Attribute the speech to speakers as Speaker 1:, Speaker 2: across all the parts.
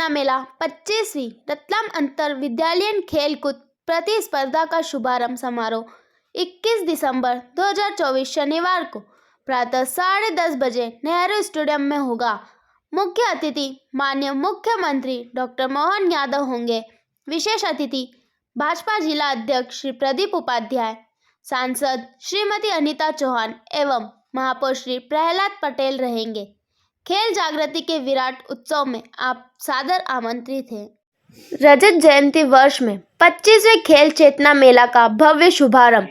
Speaker 1: चेतना मेला 25वीं रतलाम अंतर विद्यालयीन खेलकूद प्रतिस्पर्धा का शुभारंभ समारोह 21 दिसंबर 2024 शनिवार को प्रातः 10:30 बजे नेहरू स्टेडियम में होगा। मुख्य अतिथि माननीय मुख्यमंत्री डॉक्टर मोहन यादव होंगे। विशेष अतिथि भाजपा जिला अध्यक्ष श्री प्रदीप उपाध्याय, सांसद श्रीमती अनीता चौहान एवं महापौर श्री प्रहलाद पटेल रहेंगे। खेल जागृति के विराट उत्सव में आप सादर आमंत्रित हैं। रजत जयंती वर्ष में 25वें खेल चेतना मेला का भव्य शुभारंभ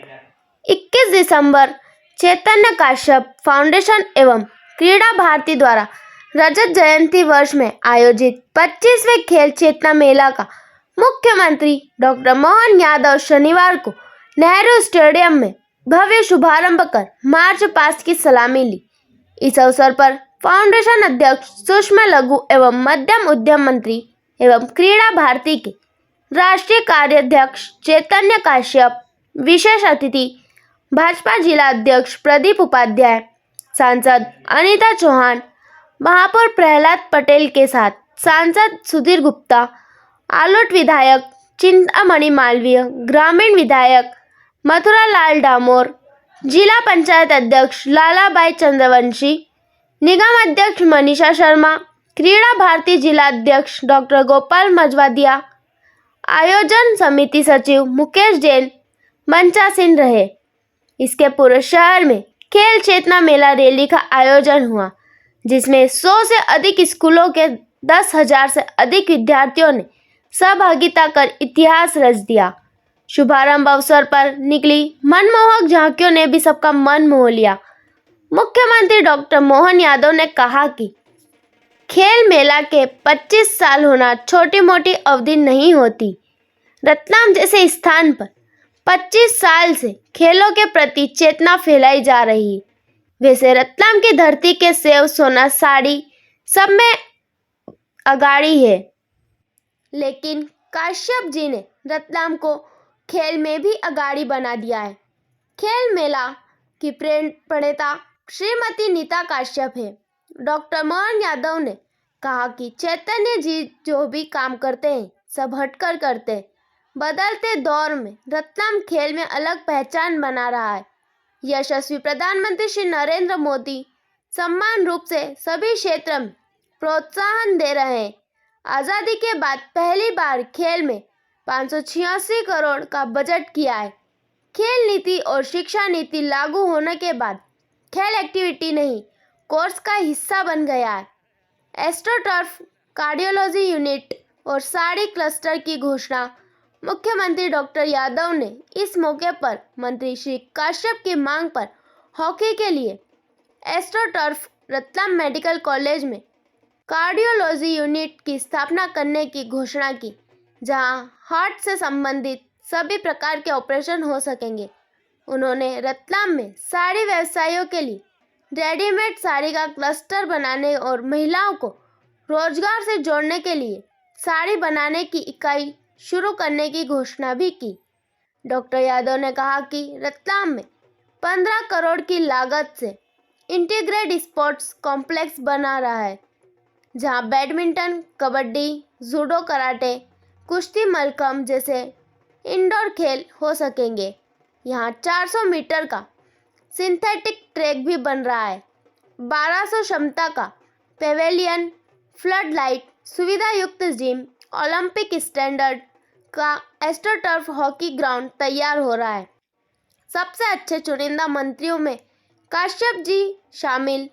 Speaker 1: 21 दिसंबर चैतन्य काश्यप फाउंडेशन एवं क्रीड़ा भारती द्वारा रजत जयंती वर्ष में आयोजित 25वें खेल चेतना मेला का मुख्यमंत्री डॉक्टर मोहन यादव शनिवार को नेहरू स्टेडियम में भव्य शुभारंभ कर मार्च पास्ट की सलामी ली। इस अवसर पर फाउंडेशन अध्यक्ष सूक्ष्म लघु एवं मध्यम उद्यम मंत्री एवं क्रीड़ा भारती के राष्ट्रीय कार्याध्यक्ष चैतन्य काश्यप, विशेष अतिथि भाजपा जिला अध्यक्ष प्रदीप उपाध्याय, सांसद अनीता चौहान, महापौर प्रहलाद पटेल के साथ सांसद सुधीर गुप्ता, आलोट विधायक चिंतामणि मालवीय, ग्रामीण विधायक मथुरालाल डामोर, जिला पंचायत अध्यक्ष लालाबाई चंद्रवंशी, निगम अध्यक्ष मनीषा शर्मा, क्रीड़ा भारती जिला अध्यक्ष डॉक्टर गोपाल मजवादिया, आयोजन समिति सचिव मुकेश जैन मंचासीन रहे। इसके पूरे शहर में खेल चेतना मेला रैली का आयोजन हुआ, जिसमें 100 से अधिक स्कूलों के 10,000 से अधिक विद्यार्थियों ने सहभागिता कर इतिहास रच दिया। शुभारंभ अवसर पर निकली मनमोहक झांकियों ने भी सबका मन मोह लिया। मुख्यमंत्री डॉक्टर मोहन यादव ने कहा कि खेल मेला के 25 साल होना छोटी मोटी अवधि नहीं होती। रतलाम जैसे स्थान पर 25 साल से खेलों के प्रति चेतना फैलाई जा रही है। वैसे रतलाम की धरती के सेव सोना साड़ी सब में अगाड़ी है, लेकिन काश्यप जी ने रतलाम को खेल में भी अगाड़ी बना दिया है। खेल मेला की प्रणेता श्रीमती नीता काश्यप है। डॉक्टर मोहन यादव ने कहा कि चैतन्य जी जो भी काम करते हैं सब हटकर करते हैं। बदलते दौर में रतलाम खेल में अलग पहचान बना रहा है। यशस्वी प्रधानमंत्री श्री नरेंद्र मोदी समान रूप से सभी क्षेत्र में प्रोत्साहन दे रहे हैं। आज़ादी के बाद पहली बार खेल में 586 करोड़ का बजट किया है। खेल नीति और शिक्षा नीति लागू होने के बाद खेल एक्टिविटी नहीं कोर्स का हिस्सा बन गया है। एस्ट्रोटर्फ, कार्डियोलॉजी यूनिट और साड़ी क्लस्टर की घोषणा मुख्यमंत्री डॉक्टर यादव ने इस मौके पर मंत्री श्री काश्यप की मांग पर हॉकी के लिए एस्ट्रोटर्फ रतलाम मेडिकल कॉलेज में कार्डियोलॉजी यूनिट की स्थापना करने की घोषणा की, जहां हार्ट से संबंधित सभी प्रकार के ऑपरेशन हो सकेंगे। उन्होंने रतलाम में साड़ी व्यवसायियों के लिए रेडीमेड साड़ी का क्लस्टर बनाने और महिलाओं को रोजगार से जोड़ने के लिए साड़ी बनाने की इकाई शुरू करने की घोषणा भी की। डॉक्टर यादव ने कहा कि रतलाम में 15 करोड़ की लागत से इंटीग्रेटेड स्पोर्ट्स कॉम्प्लेक्स बना रहा है, जहां बैडमिंटन, कबड्डी, जूडो, कराटे, कुश्ती, मलखम्ब जैसे इंडोर खेल हो सकेंगे। यहाँ 400 मीटर का सिंथेटिक ट्रैक भी बन रहा है। 1200 क्षमता का पेवेलियन, फ्लड लाइट, सुविधा युक्त जिम, ओलंपिक स्टैंडर्ड का एस्ट्रोटर्फ हॉकी ग्राउंड तैयार हो रहा है। सबसे अच्छे चुनिंदा मंत्रियों में काश्यप जी शामिल।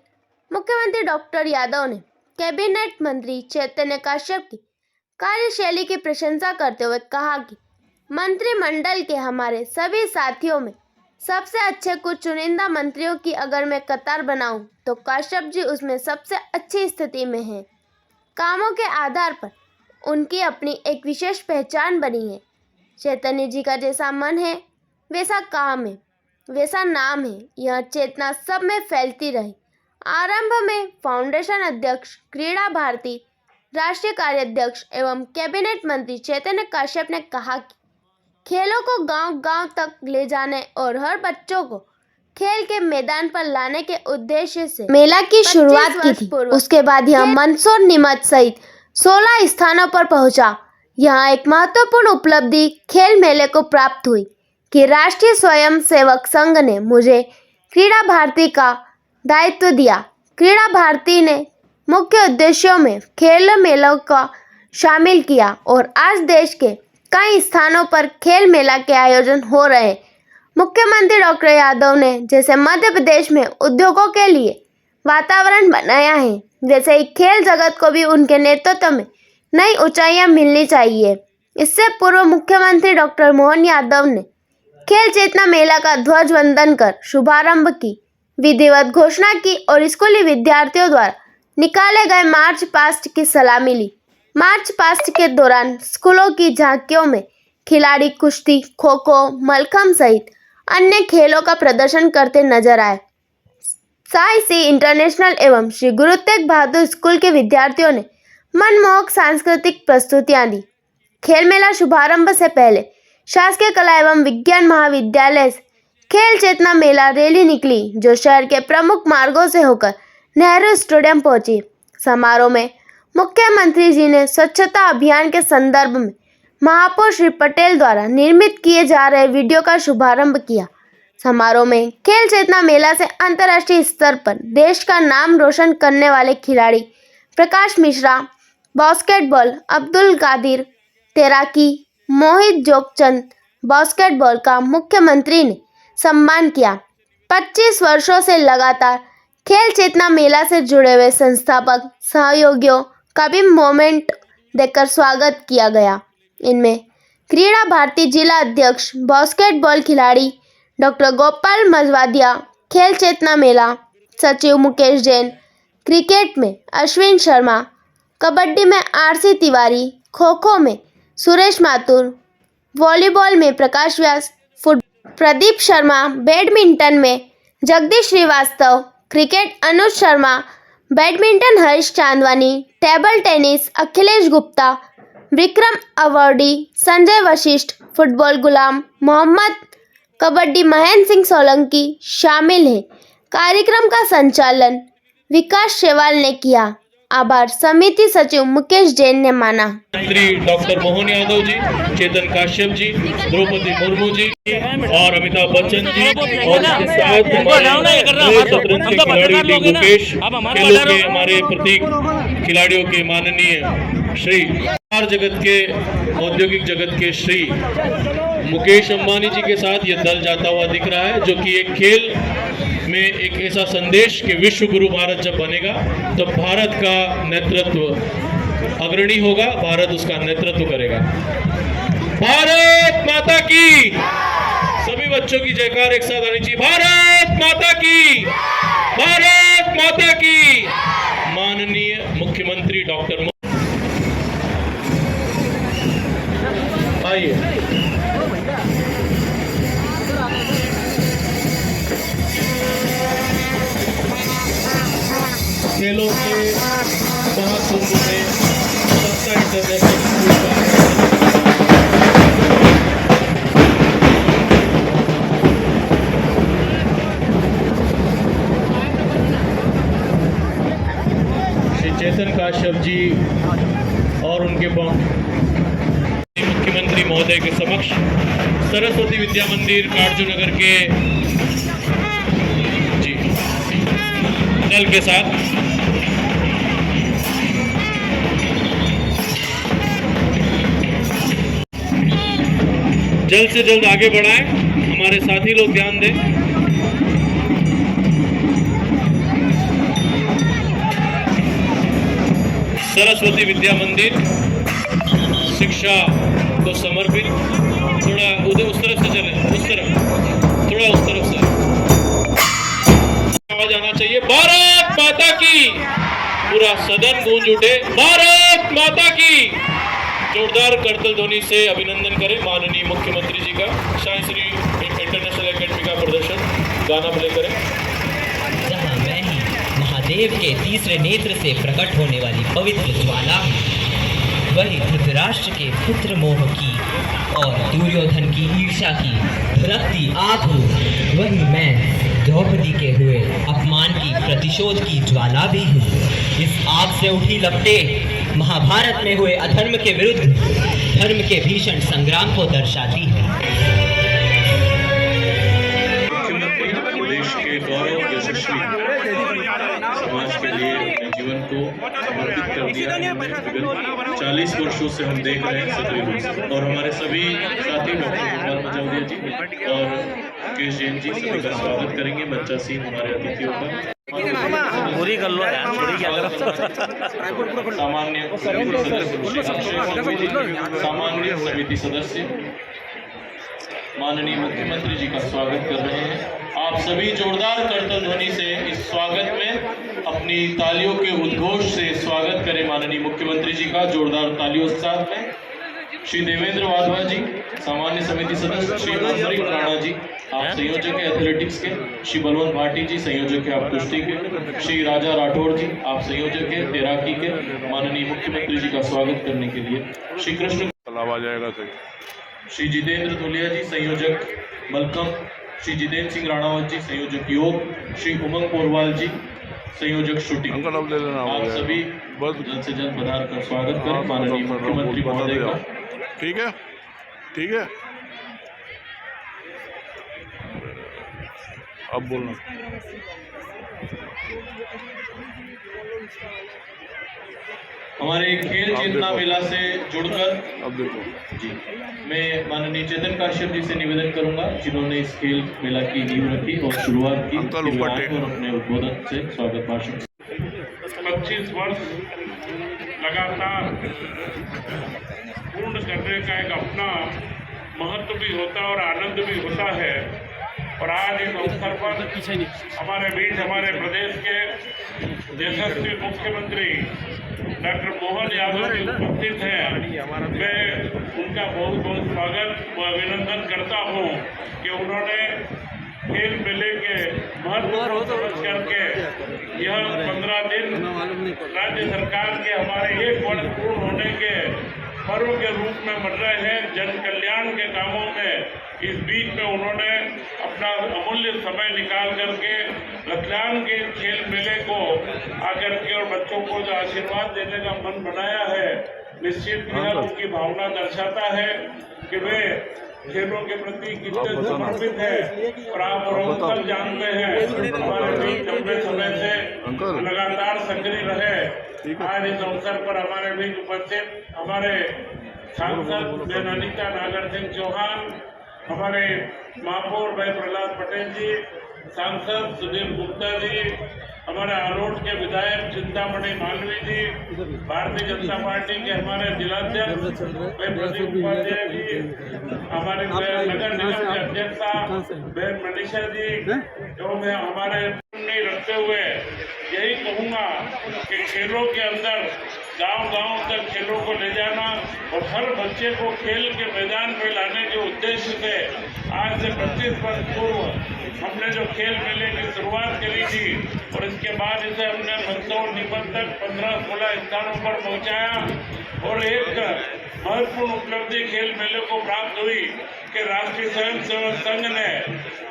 Speaker 1: मुख्यमंत्री डॉक्टर यादव ने कैबिनेट मंत्री चैतन्य काश्यप की कार्यशैली की प्रशंसा करते हुए कहा कि मंत्रिमंडल के हमारे सभी साथियों में सबसे अच्छे कुछ चुनिंदा मंत्रियों की अगर मैं कतार बनाऊं तो काश्यप जी उसमें सबसे अच्छी स्थिति में हैं। कामों के आधार पर उनकी अपनी एक विशेष पहचान बनी है। चैतन्य जी का जैसा मन है वैसा काम है, वैसा नाम है। यह चेतना सब में फैलती रहे। आरंभ में फाउंडेशन अध्यक्ष, क्रीड़ा भारती राष्ट्रीय कार्याध्यक्ष एवं कैबिनेट मंत्री चैतन्य काश्यप ने कहा कि खेलों को गांव-गांव तक ले जाने और हर बच्चों को खेल के मैदान पर लाने के उद्देश्य से मेला की शुरुआत की थी। उसके बाद यह मंदसौर, नीमच सहित 16 स्थानों पर पहुंचा। यहाँ एक महत्वपूर्ण उपलब्धि खेल मेले को प्राप्त हुई कि राष्ट्रीय स्वयंसेवक संघ ने मुझे क्रीड़ा भारती का दायित्व दिया। क्रीड़ा भारती ने मुख्य उद्देश्यों में खेल मेलों का शामिल किया और आज देश के कई स्थानों पर खेल मेला के आयोजन हो रहे हैं। मुख्यमंत्री डॉक्टर यादव ने जैसे मध्य प्रदेश में उद्योगों के लिए वातावरण बनाया है, वैसे ही खेल जगत को भी उनके नेतृत्व में नई ऊंचाइयां मिलनी चाहिए। इससे पूर्व मुख्यमंत्री डॉक्टर मोहन यादव ने खेल चेतना मेला का ध्वज वंदन कर शुभारंभ की, विधिवत घोषणा की और स्कूली विद्यार्थियों द्वारा निकाले गए मार्च पास्ट की सलामी ली। मार्च पास्ट के दौरान स्कूलों की झांकियों में खिलाड़ी कुश्ती, खो खो, मलखम्ब सहित अन्य खेलों का प्रदर्शन करते नजर आए। साई सी इंटरनेशनल एवं श्री गुरु तेग बहादुर स्कूल के विद्यार्थियों ने मनमोहक सांस्कृतिक प्रस्तुतियां दी। खेल मेला शुभारंभ से पहले शासकीय कला एवं विज्ञान महाविद्यालय से खेल चेतना मेला रैली निकली, जो शहर के प्रमुख मार्गों से होकर नेहरू स्टेडियम पहुंची। समारोह में मुख्यमंत्री जी ने स्वच्छता अभियान के संदर्भ में महापौर श्री पटेल द्वारा निर्मित किए जा रहे वीडियो का शुभारंभ किया। समारोह में खेल चेतना मेला से अंतर्राष्ट्रीय स्तर पर देश का नाम रोशन करने वाले खिलाड़ी प्रकाश मिश्रा, बास्केटबॉल अब्दुल कादिर, तैराकी मोहित जोगचंद, बास्केटबॉल का मुख्यमंत्री ने सम्मान किया। 25 वर्षों से लगातार खेल चेतना मेला से जुड़े हुए संस्थापक सहयोगियों का भी मोमेंट देकर स्वागत किया गया। इनमें क्रीड़ा भारती जिला अध्यक्ष, बास्केटबॉल खिलाड़ी डॉक्टर गोपाल मजवादिया, खेल चेतना मेला सचिव मुकेश जैन, क्रिकेट में अश्विन शर्मा, कबड्डी में आरसी तिवारी, खो खो में सुरेश माथुर, वॉलीबॉल में प्रकाश व्यास, प्रदीप शर्मा, बैडमिंटन में Jagdish Srivastava, cricket Anuj Sharma, badminton Harish Chandwani, table tennis Akhilesh Gupta, Vikram awardee Sanjay Vashisht, football Ghulam Mohammad, kabaddi Mahendra Singh Solanki शामिल हैं। कार्यक्रम का संचालन विकास शेवाल ने किया। आभार समिति सचिव मुकेश जैन ने माना।
Speaker 2: मंत्री डॉक्टर मोहन यादव जी, चेतन काश्यप जी, द्रौपदी मुर्मू जी और अमिताभ बच्चन जी और इसके साथ हमारे शतरंज के खिलाड़ी डी गुकेश, खेलों के हमारे प्रतीक खिलाड़ियों के माननीय श्री जगत के औद्योगिक जगत के श्री मुकेश अंबानी जी के साथ ये दल जाता हुआ दिख रहा है, जो कि एक खेल में एक ऐसा संदेश कि विश्व गुरु भारत जब बनेगा तो भारत का नेतृत्व अग्रणी होगा, भारत उसका नेतृत्व करेगा। भारत माता की, सभी बच्चों की जयकार एक साथ आनी चाहिए। भारत माता की, भारत माता की। माननीय मुख्यमंत्री डॉक्टर आइए। खेलों के महाकुंभ में सत्ता इंटरनेशनल स्कूल का श्री चेतन काश्यप जी और उनके मुख्यमंत्री महोदय के समक्ष सरस्वती विद्या मंदिर काटजू नगर के जी दल के साथ जल्द से जल्द आगे बढ़ाएं। हमारे साथी लोग ध्यान दें। सरस्वती विद्या मंदिर शिक्षा को समर्पित। थोड़ा उधर उस तरफ से चले, उस तरफ, थोड़ा उस तरफ से आवाज आना चाहिए। भारत माता की। पूरा सदन गूंज उठे। भारत माता की। जोरदार करतल ध्वनि से अभिनंदन करें माननीय मुख्यमंत्री जी का। शाही श्री इंटरनेशनल एकेडमी का प्रदर्शन गाना प्ले करें।
Speaker 3: जहाँ मैं ही महादेव के तीसरे नेत्र से प्रकट होने वाली पवित्र ज्वाला हूँ, वही धृतराष्ट्र के पुत्र मोह की और दुर्योधन की ईर्ष्या की भड़कती आग हूँ। वही मैं द्रौपदी के हुए अपमान की प्रतिशोध की ज्वाला भी हूँ। इस आग से उठी लपटे महाभारत में हुए अधर्म के विरुद्ध धर्म के भीषण संग्राम को दर्शाती है।
Speaker 2: मुख्यमंत्री देश के गौरव यशस्वी समाज के लिए अपने जीवन को समर्पित कर दिया है। विगत 40 वर्षों से हम देख रहे हैं सक्रिय रूप से, और हमारे सभी साथी डॉक्टर कुमार मजौदिया जी और मुकेश जैन जी सभी का स्वागत करेंगे। बच्चा सीन हमारे अतिथियों का
Speaker 4: पूरी कर लो यार, थोड़ी क्या करो।
Speaker 2: सामान्य सामान्य समिति सदस्य माननीय मुख्यमंत्री जी का स्वागत कर रहे हैं। आप सभी जोरदार करतल ध्वनि से इस स्वागत में अपनी तालियों के उद्घोष से स्वागत करें माननीय मुख्यमंत्री जी का जोरदार तालियों के साथ में। श्री देवेंद्र वाधवा जी सामान्य समिति सदस्य, श्री अमरीक राणा जी आप संयोजक है एथलेटिक्स के, श्री बलवंत भाटी जी संयोजक है आप कुश्ती के, श्री राजा राठौड़ जी आप संयोजक है तैराकी के। माननीय मुख्यमंत्री जी का स्वागत करने के लिए श्री कृष्ण
Speaker 5: आ जाएगा सही।
Speaker 2: श्री जितेंद्र धुलिया जी संयोजक मलखम, श्री जितेंद्र सिंह राणावत जी संयोजक योग, श्री उमंग पोरवाल जी संयोजक शूटिंग।
Speaker 5: अंकल अब ले लेना,
Speaker 2: आप सभी
Speaker 5: बस
Speaker 2: जल्द से जल्द पधार कर स्वागत करें माननीय मुख्यमंत्री महोदय का।
Speaker 5: ठीक है, ठीक है, अब बोलना।
Speaker 2: हमारे खेल चेतना मेला से जुड़कर
Speaker 5: अब देखो
Speaker 2: जी मैं माननीय चेतन काश्यप जी से निवेदन करूंगा जिन्होंने इस खेल मेला की नींव रखी और शुरुआत की,
Speaker 5: अंकल ऊपर टेक।
Speaker 2: और अपने उद्बोधन से स्वागत भाषण।
Speaker 6: 25 वर्ष लगातार पूर्ण करने का एक अपना महत्व भी होता है और आनंद भी होता है। और आज इस अवसर पर हमारे बीच हमारे प्रदेश के यशस्वी मुख्यमंत्री डॉक्टर मोहन यादव जी उपस्थित हैं। मैं उनका बहुत बहुत स्वागत व अभिनंदन करता हूं कि उन्होंने खेल मेले के महत्व को समझ करके यह 15 दिन राज्य सरकार के हमारे 1 वर्ष पूर्ण होने के पर्व के रूप में मना रहे हैं। जन कल्याण के कामों में इस बीच में उन्होंने अपना अमूल्य समय निकाल करके रतलाम के खेल मेले को आकर के और बच्चों को जो आशीर्वाद देने का मन बनाया है, निश्चित यह उनकी भावना दर्शाता है कि वे खेलों के प्रति कितने समर्पित है। और आप और जानते हैं हमारे बीच लंबे समय से लगातार सक्रिय रहे। आज इस अवसर पर हमारे बीच उपस्थित हमारे सांसद बहन अनिता नागर सिंह चौहान, हमारे महापौर भाई प्रहलाद पटेल जी, सांसद सुधीर गुप्ता जी, हमारे आलोट के विधायक चिंतामणि मालवी जी, भारतीय जनता पार्टी के हमारे जिलाध्यक्ष भाई प्रदीप उपाध्याय जी, हमारे नगर निगम के अध्यक्षा बहन मनीषा जी, जो मैं हमारे नहीं रखते हुए यही कहूँगा कि खेलों के अंदर गांव-गांव तक खेलों को ले जाना और हर बच्चे को खेल के मैदान में लाने के उद्देश्य से आज से 25 वर्ष पूर्व हमने जो खेल मेले की शुरुआत करी थी और इसके बाद इसे हमने मंदसौर निबंधक 15-16 स्थानों पर पहुंचाया। और एक महत्वपूर्ण उपलब्धि खेल मेले को प्राप्त हुई कि राष्ट्रीय स्वयंसेवक संघ ने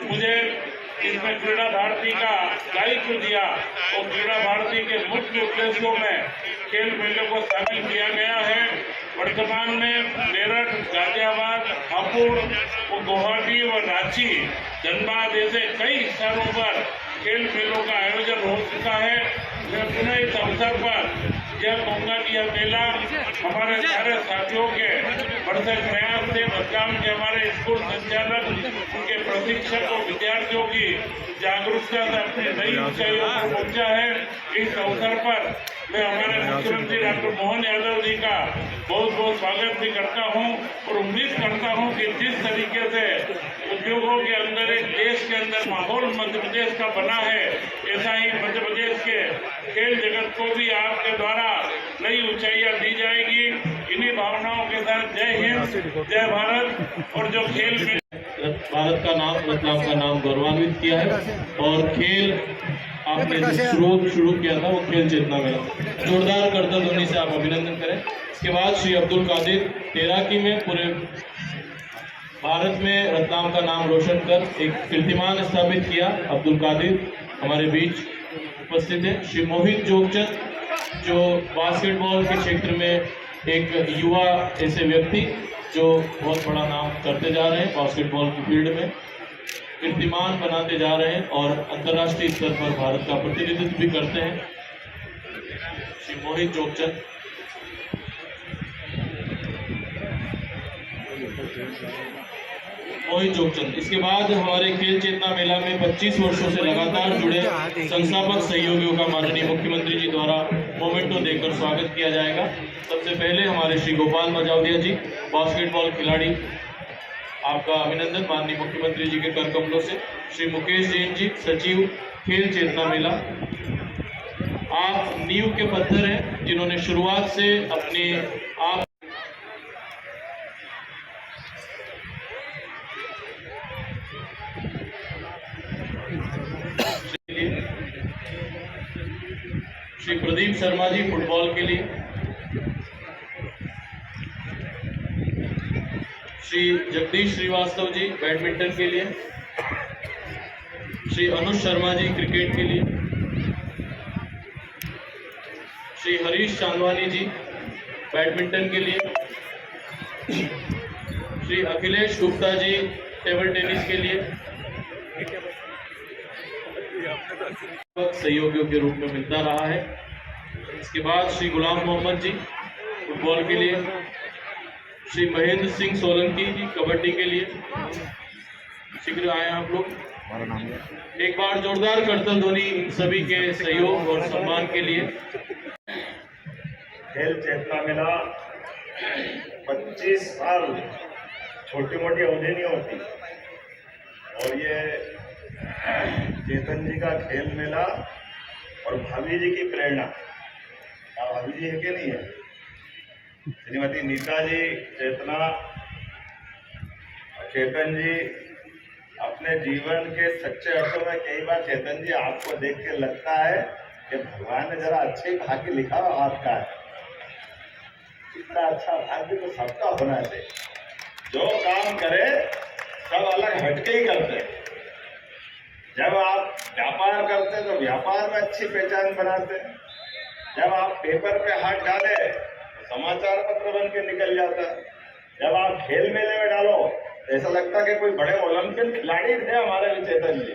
Speaker 6: मुझे इसमें क्रीड़ा भारती का दायित्व दिया और क्रीड़ा भारती के मुख्य उद्देश्यों में खेल मेले को शामिल किया गया है। वर्तमान में मेरठ, गाजियाबाद, हापुड़, गुवाहाटी और रांची, धनबाद जैसे कई स्थानों पर खेल मेलों का आयोजन हो चुका है। मैं पुनः इस अवसर पर यह कहूँगा कि यह मेला हमारे सारे साथियों के बढ़ते प्रयास से बदलाव के हमारे स्कूल संचालक, उनके प्रशिक्षक और विद्यार्थियों की जागरूकता से अपनी नई ऊंचाइयों पर पहुंचा है। इस अवसर पर मैं हमारे मुख्यमंत्री डॉक्टर मोहन यादव जी का बहुत बहुत स्वागत भी करता हूं और उम्मीद करता हूं कि जिस तरीके से उद्योगों के अंदर एक देश के अंदर माहौल मध्य प्रदेश का बना है, ऐसा ही मध्य प्रदेश के खेल जगत को भी आपके द्वारा नई ऊंचाइयां दी जाएगी। इन्हीं भावनाओं के साथ जय हिंद, जय भारत। और जो खेल में
Speaker 2: भारत का नाम, रतलाम का नाम गौरवान्वित किया है और खेल आपने जो शुरू किया था वो खेल चेतना मेला, जोरदार करतल ध्वनि से आप अभिनंदन करें। इसके बाद श्री अब्दुल कादिर तैराकी में पूरे भारत में रतलाम का नाम रोशन कर एक कीर्तिमान स्थापित किया। अब्दुल कादिर हमारे बीच उपस्थित है। श्री मोहित जोगचंद जो बास्केटबॉल के क्षेत्र में एक युवा ऐसे व्यक्ति जो बहुत बड़ा नाम करते जा रहे हैं बास्केटबॉल की फील्ड में, कीर्तिमान बनाते जा रहे हैं और अंतर्राष्ट्रीय स्तर पर भारत का प्रतिनिधित्व भी करते हैं, श्री मोहित जोगचंद। इसके बाद हमारे खेल चेतना मेला में 25 वर्षों से लगातार जुड़े संस्थापक सहयोगियों का माननीय मुख्यमंत्री जी द्वारा मोमेंटो देकर स्वागत किया जाएगा। सबसे पहले हमारे श्री गोपाल मजावदिया जी, बास्केटबॉल खिलाड़ी, आपका अभिनंदन माननीय मुख्यमंत्री जी के कर कमलों से। श्री मुकेश जैन जी, सचिव खेल चेतना मेला, आप नींव के पत्थर हैं जिन्होंने शुरुआत से अपने आप श्री प्रदीप शर्मा जी फुटबॉल के लिए, श्री जगदीश श्रीवास्तव जी बैडमिंटन के लिए, श्री अनुज शर्मा जी क्रिकेट के लिए, श्री हरीश चांदवानी जी बैडमिंटन के लिए, श्री अखिलेश गुप्ता जी टेबल टेनिस के लिए सहयोगियों के रूप में मिलता रहा है। इसके बाद श्री गुलाम मोहम्मद जी फुटबॉल के लिए, श्री महेंद्र सिंह सोलंकी जी कबड्डी के लिए, शीघ्र आए आप लोग। एक बार जोरदार करतल ध्वनि सभी के सहयोग और सम्मान के लिए।
Speaker 7: खेल चेतना मेला 25 साल छोटी मोटी अवधि नहीं होती, और ये चेतन जी का खेल मेला और भाभी जी की प्रेरणा, भाभी जी है कि नहीं है, श्रीमती नीता जी, चेतना, चेतन जी अपने जीवन के सच्चे अर्थों में कई बार चेतन जी आपको देख के लगता है कि भगवान ने जरा अच्छे भाग्य लिखा हो आपका है। इतना अच्छा भाग्य तो सबका होना चाहिए। जो काम करे सब अलग हटके ही करते हैं। जब आप व्यापार करते हैं तो व्यापार में अच्छी पहचान बनाते हैं। जब आप पेपर पे हाथ डाले तो समाचार पत्र बन के निकल जाता है। जब आप खेल मेले में डालो तो ऐसा लगता है कि कोई बड़े ओलंपियन खिलाड़ी थे हमारे चेतन जी।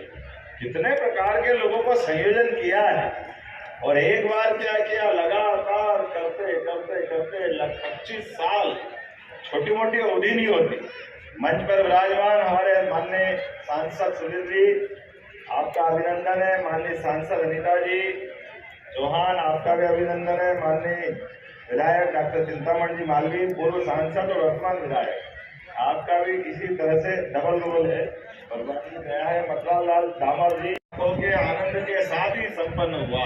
Speaker 7: कितने प्रकार के लोगों को संयोजन किया है, और एक बार क्या किया, लगातार करते करते करते 25 साल, छोटी मोटी अवधि नहीं होती। मंच पर विराजमान हमारे माननीय सांसद सुनील जी, आपका अभिनंदन है। माननीय सांसद अनीता जी चौहान, आपका भी अभिनंदन है। माननीय विधायक डॉक्टर चिंतामण जी मालवीय, पूर्व सांसद और वर्तमान विधायक, आपका भी किसी तरह से डबल रोल है। बर्बादी गया है मटलाल लाल डामर जी के आनंद के साथ ही संपन्न हुआ।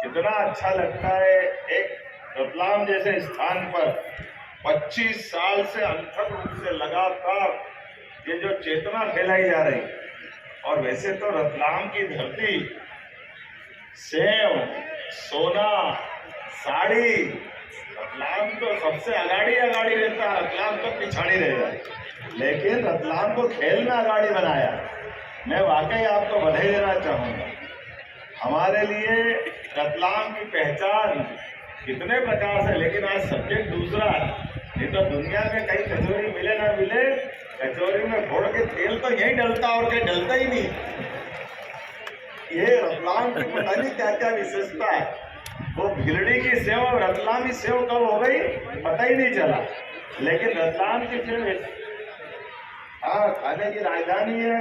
Speaker 7: कितना अच्छा लगता है एक रतलाम जैसे स्थान पर 25 साल से अंतर रूप से लगातार ये जो चेतना फैलाई जा रही। और वैसे तो रतलाम की धरती सेव, सोना, साड़ी, रतलाम तो सबसे अगाड़ी रहता है, रतलाम तो पिछाड़ी रहेगा। लेकिन रतलाम को खेल में अगाड़ी बनाया। मैं वाकई आपको बधाई देना चाहूँगा। हमारे लिए रतलाम की पहचान कितने प्रकार से, लेकिन आज सब्जेक्ट दूसरा है। नहीं तो दुनिया में कहीं कचौरी मिले ना मिले, कचौरी में घोड़ के तेल तो यही डलता और कहीं डलता ही नहीं। ये रतलाम की पता नहीं क्या क्या विशेषता है। वो भिलड़ी की सेव और रतलामी सेव कब हो गई पता ही नहीं चला। लेकिन रतलाम की सेव खाने की राजधानी है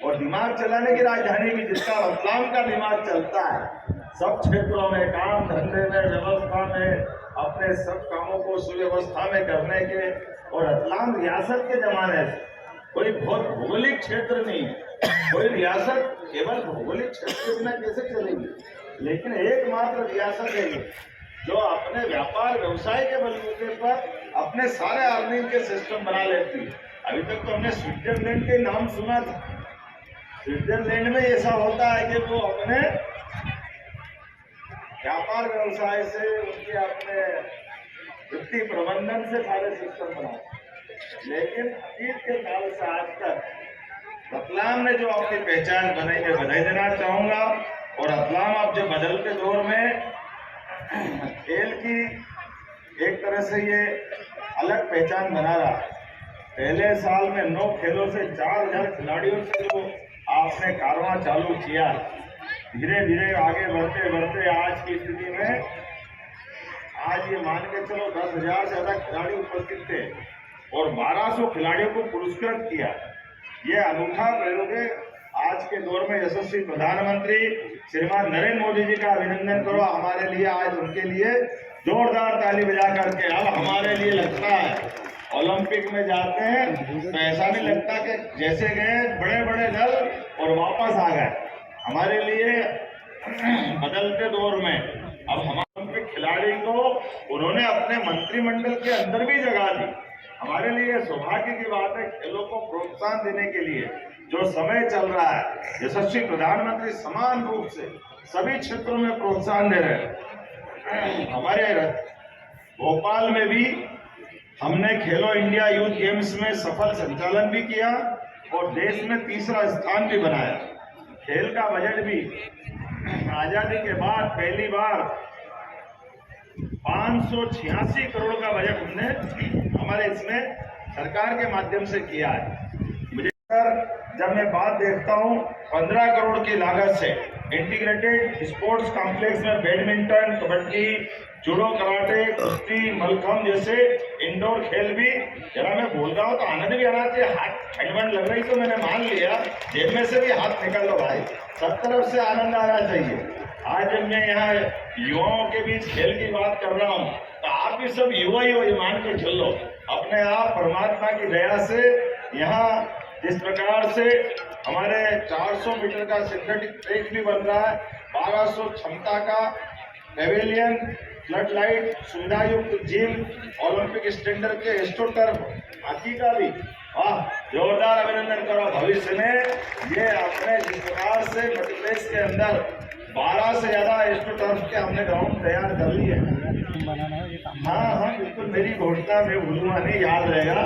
Speaker 7: और दिमाग चलाने की राजधानी भी। जिसका रतलाम का दिमाग चलता है सब क्षेत्रों में, काम धंधे में, व्यवस्था में, अपने सब कामों को सुव्यवस्था में करने के। और रतलाम रियासत के जमाने से कोई बहुत भौगोलिक क्षेत्र नहीं है। कोई रियासत केवल भौगोलिक क्षेत्र के बिना कैसे चलेगी, लेकिन एकमात्र रियासत है जो अपने व्यापार व्यवसाय के बलबूते पर अपने सारे अर्निंग के सिस्टम बना लेती है। अभी तक तो हमने स्विट्जरलैंड के नाम सुना था। स्विट्जरलैंड में ऐसा होता है कि वो अपने व्यापार व्यवसाय से, उनके अपने वित्तीय प्रबंधन से सारे सिस्टम बनाते। लेकिन अतीत के काल से आज तक रतलाम ने जो अपनी पहचान बनाई है, बधाई देना चाहूंगा। और रतलाम अब जो बदलते दौर में खेल की एक तरह से ये अलग पहचान बना रहा है। पहले साल में 9 खेलों से 4000 खिलाड़ियों से जो आपने कारवां चालू किया, धीरे धीरे आगे बढ़ते बढ़ते आज की स्थिति में आज ये मान के चलो 10,000 से ज्यादा खिलाड़ी उपस्थित थे और 1200 खिलाड़ियों को पुरस्कृत किया। ये अनूठा प्रयोग है। आज के दौर में यशस्वी प्रधानमंत्री श्रीमान नरेंद्र मोदी जी का अभिनंदन करो हमारे लिए। आज उनके लिए जोरदार ताली बजा करके। अब हमारे लिए लगता है ओलंपिक में जाते हैं तो ऐसा नहीं लगता कि जैसे गए बड़े बड़े दल और वापस आ गए। हमारे लिए बदलते दौर में अब हमारे ओलंपिक खिलाड़ी को उन्होंने अपने मंत्रिमंडल के अंदर भी जगह दी। हमारे लिए सौभाग्य की बात है। खेलों को प्रोत्साहन देने के लिए जो समय चल रहा है, यशस्वी प्रधानमंत्री समान रूप से सभी क्षेत्रों में प्रोत्साहन दे रहे हैं। हमारे भोपाल में भी हमने खेलो इंडिया यूथ गेम्स में सफल संचालन भी किया और देश में 3रा स्थान भी बनाया। खेल का बजट भी आजादी के बाद पहली बार 586 करोड़ का बजट हमने हमारे इसमें सरकार के माध्यम से किया है। मुझे जब मैं बात देखता हूँ 15 करोड़ की लागत से इंटीग्रेटेड स्पोर्ट्स कॉम्प्लेक्स में बैडमिंटन, कबड्डी, जूडो, कराटे, कुश्ती, मलखम जैसे इंडोर खेल भी, जरा मैं बोल रहा हूँ तो आनंद भी आना चाहिए। हाथ ठंड लग रही तो मैंने मान लिया, जेब में से भी हाथ निकल लो भाई, सब तरफ से आनंद आना चाहिए। आज जब मैं यहाँ युवाओं के बीच खेल की बात कर रहा हूँ तो आप भी सब युवा ही हो, ये मान के चलो। अपने आप परमात्मा की दया से यहाँ जिस प्रकार से हमारे 400 मीटर का सिंथेटिक ट्रैक भी बन रहा है, 1200 क्षमता का पेवेलियन, फ्लड लाइट, सुविधा युक्त जिम, ओलंपिक स्टैंडर्ड के एस्ट्रोटर्फ हॉकी का भी, वाह, जोरदार अभिनंदन करो। भविष्य में ये अपने जिस प्रकार से मध्य प्रदेश के अंदर 12 से ज्यादा एस्ट्रोटर्फ के हमने ग्राउंड तैयार कर लिए हैं। हाँ, बिल्कुल मेरी घोषणा में भूलूंगा नहीं, याद रहेगा।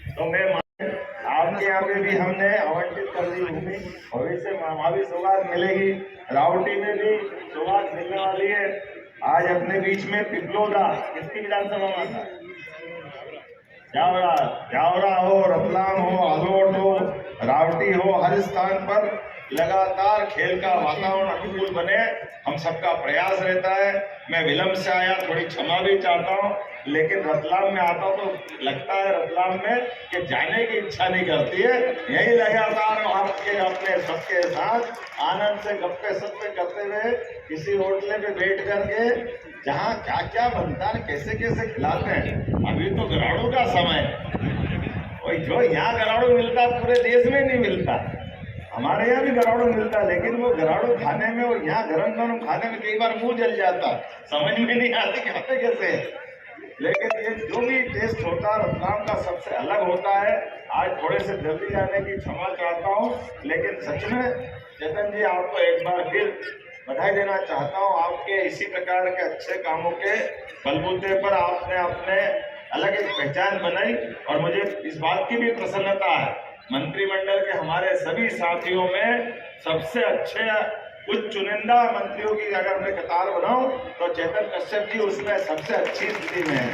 Speaker 7: तो मैं आपके यहाँ पे भी हमने आवंटित कर दी भूमि, भविष्य में वहाँ भी सौगात मिलेगी। रावटी में भी सौगात मिलने वाली है। आज अपने बीच में पिपलोदा, किसकी विधानसभा में, जावरा हो, रतलाम हो, आलोट हो, रावटी हो, हर स्थान पर लगातार खेल का वातावरण अनुकूल बने, हम सबका प्रयास रहता है। मैं विलंब से आया, थोड़ी क्षमा भी चाहता हूँ, लेकिन रतलाम में आता तो लगता है रतलाम में कि जाने की इच्छा नहीं करती है। यही लगातार आपके अपने सबके साथ आनंद से गप्पे सप्पे करते हुए किसी होटल पे बैठ करके जहाँ क्या क्या बनता है, कैसे कैसे खिलाते हैं। अभी तो गराड़ू का समय है, और जो यहाँ गराड़ू मिलता पूरे देश में नहीं मिलता। हमारे यहाँ भी गराड़ू मिलता, लेकिन वो गराड़ू खाने में और यहाँ गरम गरम खाने में कई बार मुंह जल जाता, समझ में नहीं आती खाते कैसे। लेकिन ये जो भी टेस्ट होता है रतलाम का सबसे अलग होता है। आज थोड़े से जल्दी जाने की क्षमा चाहता हूँ, लेकिन सच में चेतन जी आपको एक बार फिर बधाई देना चाहता हूँ। आपके इसी प्रकार के अच्छे कामों के बलबूते पर आपने अपने अलग एक पहचान बनाई, और मुझे इस बात की भी प्रसन्नता है मंत्रिमंडल के हमारे सभी साथियों में सबसे अच्छे कुछ चुनिंदा मंत्रियों की अगर मैं कतार बनाऊं तो चेतन कश्यप जी उसमें सबसे अच्छी स्थिति में है,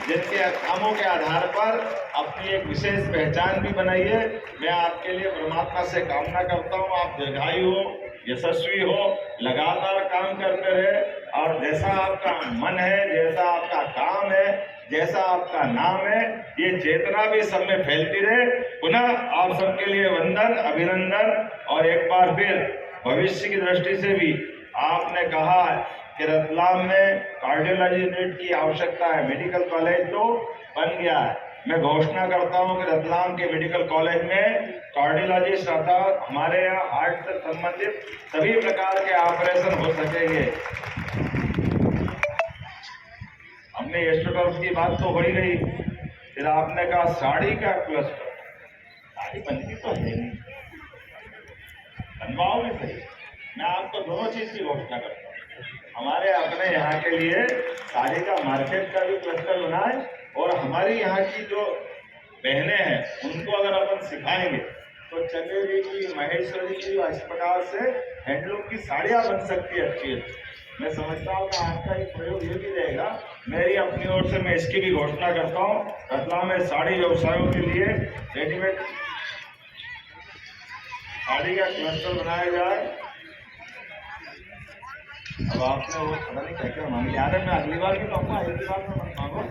Speaker 7: जिनके कामों के आधार पर अपनी एक विशेष पहचान भी बनाई है। मैं आपके लिए परमात्मा से कामना करता हूं, आप दीर्घायु हो, यशस्वी हो, लगातार काम करते रहे, और जैसा आपका मन है, जैसा आपका काम है, जैसा आपका नाम है, ये चेतना भी सब में फैलती रहे। पुनः आप सबके लिए वंदन, अभिनंदन। और एक बार फिर भविष्य की दृष्टि से भी आपने कहा कि रतलाम में कार्डियोलॉजी यूनिट की आवश्यकता है, मेडिकल कॉलेज तो बन गया है। मैं घोषणा करता हूं कि रतलाम के मेडिकल कॉलेज में कार्डियोलॉजिस्ट अर्थात हमारे यहाँ हार्ट से संबंधित सभी प्रकार के ऑपरेशन हो सकेंगे। हमने एस्ट्रोटर्फ की बात तो हो ही गई, फिर आपने कहा साड़ी का क्लस्टर, साड़ी बनती तो है नहीं, बनवाओ भी सही। मैं आपको दोनों चीज की घोषणा करता हूँ, हमारे अपने यहाँ के लिए साड़ी का मार्केट का भी क्लस्टर बनाए, और हमारी यहाँ की जो बहनें हैं उनको अगर अपन सिखाएंगे तो चंदेरी की, महेश्वरी की अस्पताल से हैंडलूम की साड़ियाँ बन सकती है अच्छी। मैं समझता हूँ कि आज का एक प्रयोग ये भी रहेगा। मेरी अपनी ओर से मैं इसकी भी घोषणा करता हूँ, रतलाम में साड़ी व्यवसायों के लिए रेडीमेड साड़ी का क्लस्टर बनाया जाए। अब आपने वो पता नहीं क्या क्या मांग लिया है, मैं अगली बार भी कहूँगा, एक ही बार में मत मांगो।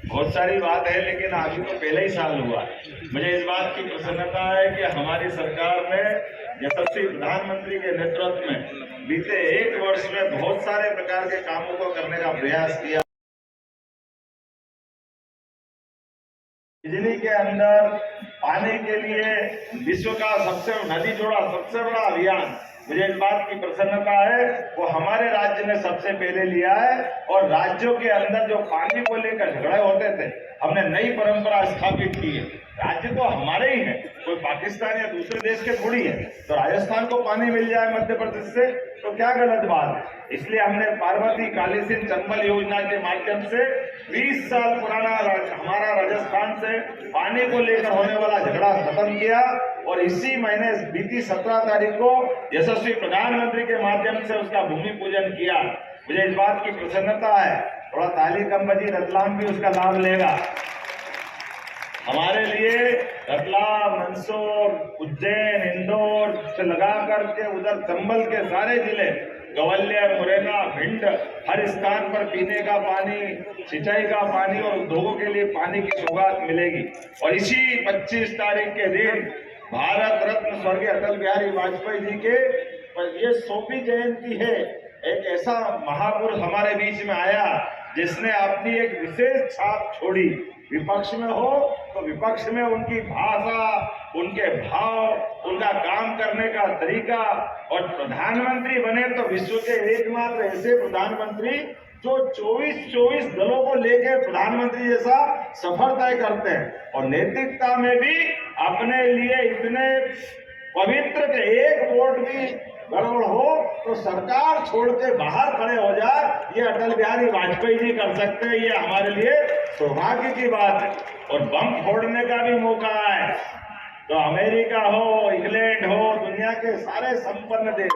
Speaker 7: बहुत सारी बात है, लेकिन अभी तो पहले ही साल हुआ है। मुझे इस बात की प्रसन्नता है कि हमारी सरकार ने यशस्वी प्रधानमंत्री के नेतृत्व में बीते 1 वर्ष में बहुत सारे प्रकार के कामों को करने का प्रयास किया। बिजली के अंदर पानी के लिए विश्व का नदी जोड़ा सबसे बड़ा अभियान, मुझे इस बात की प्रसन्नता है वो हमारे राज्य ने सबसे पहले लिया है। और राज्यों के अंदर जो पानी को लेकर झगड़े होते थे, हमने नई परंपरा स्थापित की है। राज्य तो हमारे ही है, कोई पाकिस्तान या दूसरे देश के थोड़ी है। तो राजस्थान को पानी मिल जाए मध्य प्रदेश से तो क्या गलत बात है। इसलिए हमने पार्वती काली सिंध चंबल योजना के माध्यम से 20 साल पुराना हमारा राजस्थान से पानी को लेकर होने वाला झगड़ा खत्म किया। और इसी महीने बीती 17 तारीख को यशस्वी प्रधानमंत्री के माध्यम से उसका भूमि पूजन किया। मुझे इस बात की प्रसन्नता है, थोड़ा ताली कम बजी, रतलाम भी उसका लाभ लेगा। हमारे लिए रतलाम, मंदसौर, उज्जैन, इंदौर से लगा करके उधर चंबल के सारे जिले, ग्वालियर, मुरैना, भिंड, हर स्थान पर पीने का पानी, सिंचाई का पानी और उद्योगों के लिए पानी की सौगात मिलेगी। और इसी 25 तारीख के दिन भारत रत्न स्वर्गीय अटल बिहारी वाजपेयी जी के ये 100वीं जयंती है। एक ऐसा महापुरुष हमारे बीच में आया जिसने अपनी एक विशेष छाप छोड़ी। विपक्ष में हो तो विपक्ष में उनकी भाषा, उनके भाव, उनका काम करने का तरीका, और प्रधानमंत्री बने तो विश्व के एकमात्र ऐसे प्रधानमंत्री जो 24 दलों को लेकर प्रधानमंत्री जैसा सफर तय करते हैं। और नैतिकता में भी अपने लिए इतने पवित्र के एक वोट भी गड़बड़ हो तो सरकार छोड़ के बाहर खड़े हो जाए, ये अटल बिहारी वाजपेयी जी कर सकते हैं। ये हमारे लिए सौभाग्य की बात है। और बम फोड़ने का भी मौका है तो अमेरिका हो, इंग्लैंड हो, दुनिया के सारे संपन्न देश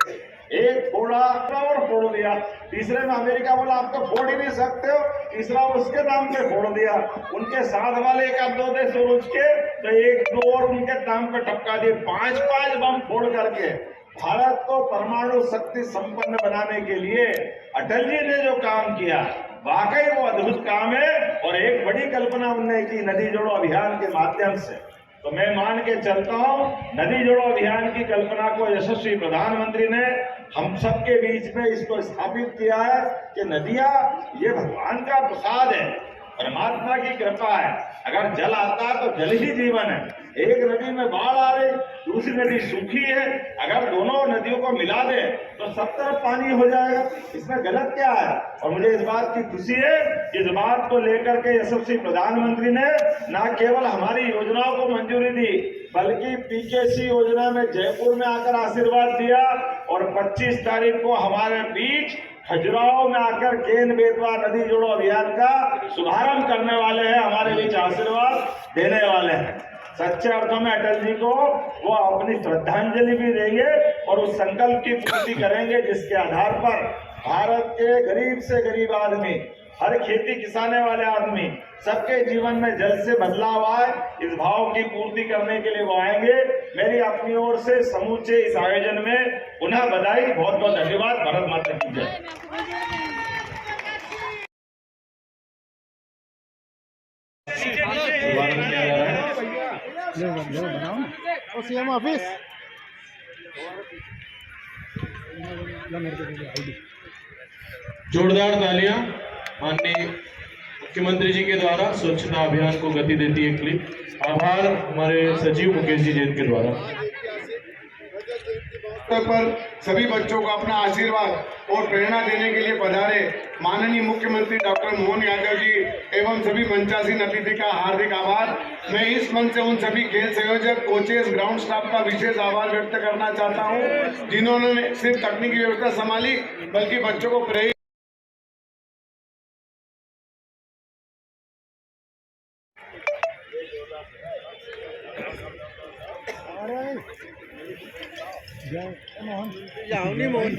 Speaker 7: एक फोड़ा और फोड़ दिया। तीसरे में अमेरिका बोला आप तो फोड़ ही नहीं सकते हो, तीसरा उसके नाम पे फोड़ दिया। उनके साथ वाले 1-2 देश और उसके तो 1-2 और उनके नाम पे टपका दिए। 5-5 बम फोड़ करके भारत को परमाणु शक्ति संपन्न बनाने के लिए अटल जी ने जो काम किया वाकई वो अद्भुत काम है। और एक बड़ी कल्पना उन्होंने की नदी जोड़ो अभियान के माध्यम से। तो मैं मान के चलता हूँ नदी जोड़ो अभियान की कल्पना को यशस्वी प्रधानमंत्री ने हम सबके बीच में इसको स्थापित किया है कि नदियां ये भगवान का प्रसाद है, परमात्मा की कृपा है। अगर जल आता है तो जल ही जीवन है। एक नदी में बाढ़ आ रही, दूसरी नदी सूखी है, अगर दोनों नदियों को मिला दे तो सब तरफ पानी हो जाएगा। इसमें गलत क्या है। और मुझे इस बात की खुशी है, इस बात को लेकर के यशस्वी प्रधानमंत्री ने न केवल हमारी योजनाओं को मंजूरी दी बल्कि पीकेसी योजना में जयपुर में आकर आशीर्वाद दिया। और 25 तारीख को हमारे बीच खजुराहो में आकर केन बेतवा नदी जोड़ो अभियान का शुभारंभ करने वाले हैं, हमारे बीच आशीर्वाद देने वाले हैं। सच्चे अर्थों में अटल जी को वो अपनी श्रद्धांजलि भी देंगे और उस संकल्प की पूर्ति करेंगे जिसके आधार पर भारत के गरीब से गरीब आदमी, हर खेती किसाने वाले आदमी, सबके जीवन में जल से बदलाव आए, इस भाव की पूर्ति करने के लिए वो आएंगे। मेरी अपनी ओर से समूचे इस आयोजन में पुनः बधाई, बहुत बहुत धन्यवाद। भारत माता की जय। शुभारंभ किया जा रहा है।
Speaker 8: सीएम ऑफिस
Speaker 2: जोरदार तालियां माननीय मुख्यमंत्री जी के द्वारा स्वच्छता अभियान को गति देती है क्लिप। आभार हमारे सचिव मुकेश जी जैन के द्वारा।
Speaker 8: पर सभी बच्चों को अपना आशीर्वाद और प्रेरणा देने के लिए पधारे माननीय मुख्यमंत्री डॉक्टर मोहन यादव जी एवं सभी मंचासीन अतिथि का हार्दिक आभार। मैं इस मंच से उन सभी खेल संयोजक, कोचेस, ग्राउंड स्टाफ का विशेष आभार व्यक्त करना चाहता हूं जिन्होंने सिर्फ तकनीकी व्यवस्था संभाली बल्कि बच्चों को प्रेरित मोहन